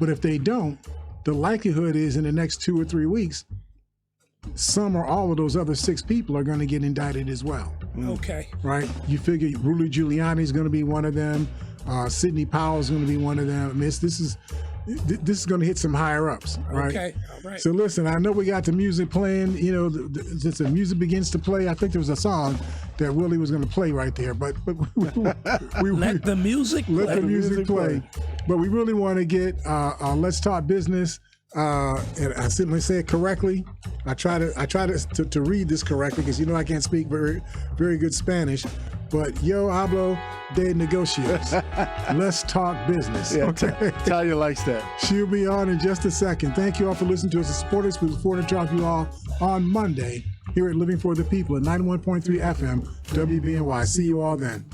But if they don't, the likelihood is in the next 2 or 3 weeks, some or all of those other 6 people are going to get indicted as well. Okay. Right? You figure Rudy Giuliani is going to be one of them. Sidney Powell is going to be one of them. I mean, this is going to hit some higher ups, right? Okay. All right. So listen, I know we got the music playing. Since the music begins to play, I think there was a song that Willie was going to play right there. But let the music play. Let the music play. But we really want to get Let's Talk Business. And I simply say it correctly. I try to read this correctly because I can't speak very, very good Spanish. But yo hablo de negocios. Let's talk business. Yeah, okay. Talia likes that. She'll be on in just a second. Thank you all for listening to us as supporters. We look forward to talking to you all on Monday here at Living for the People at 91.3 FM WBNY. See you all then.